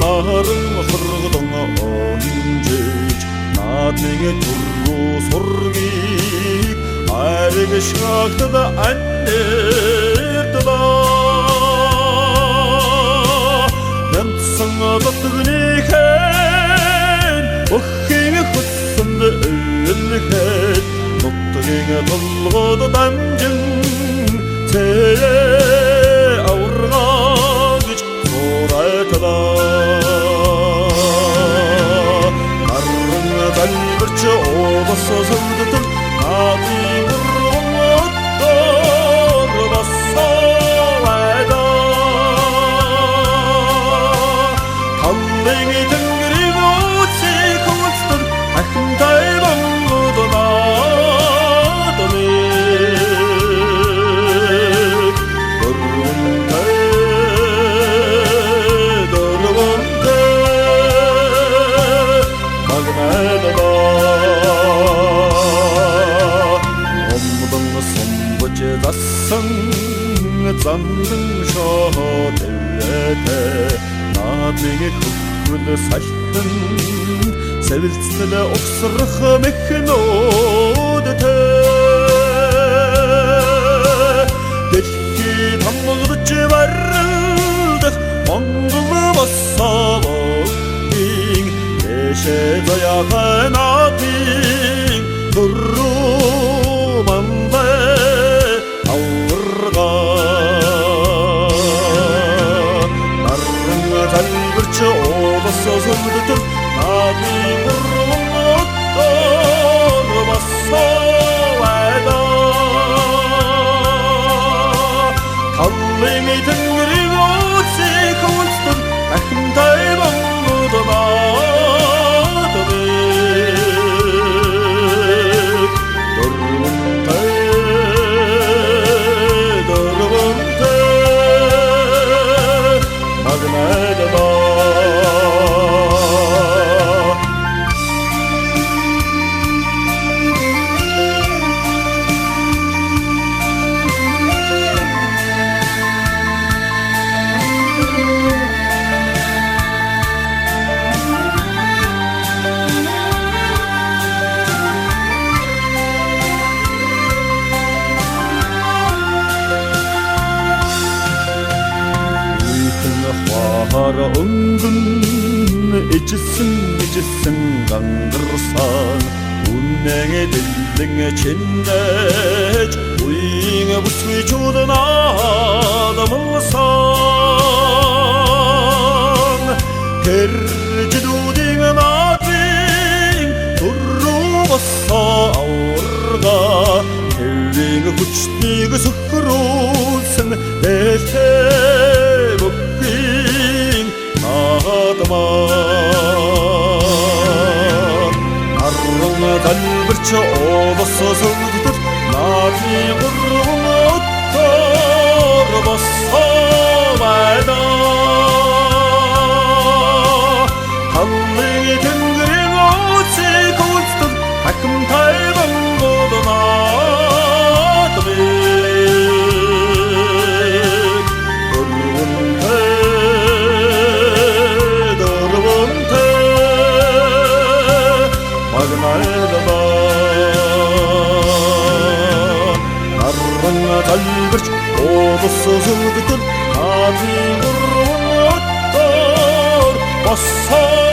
нарын хыргдан онжиж наадныгэ турруу сургийг ариг шагтада аннертла нэмтсэн дотгнийхэн өхийг хүссэнд өллэхэд нутгийг толгод дамжин цээ аврагаж сурайтла харрын залбирч обос сөвдтэн наадны мурготтор бассавайда таллын тэнгэрийг үцэг хүлцтэн ахинтай бангууд наадмыг дөрвөнтэй магнадала омдон сомбож зассан замдын шоотэлэтэй наадмыг хөвгөл салтан сэвэлцэл огсрох мехнодтэй дэлхий тамгадж барилдах монгол бассавын дэшэ заяатай наадмыг дурманлай аварга нарран залбирч обос сөвдтэн наадны мурготтор бассавайда таллын тэнгэрийг үцэг хүлцтэн ахинтай бангууд наадмыг дөрвөнтэй магнадала хара өнгөн ижсэн гангарсан үннэгэ дэллэн чиндэж уйн бүсгүй чудна адамсан тэрждүүдийн наадмыг турруу баса аварга тэрийг хүчнийг сөхрүүлсэн дэлхээ бүхий арран залбирч обос сөвдтэн наадны мурготтор бассавайда таллын тэнгэрийг үцэг хүлцтэн ахинтай бангууд наадмыг дөрвөнтэй магнадала нарран залбирч обос сөвдтэн наадны мурготтор бассавайда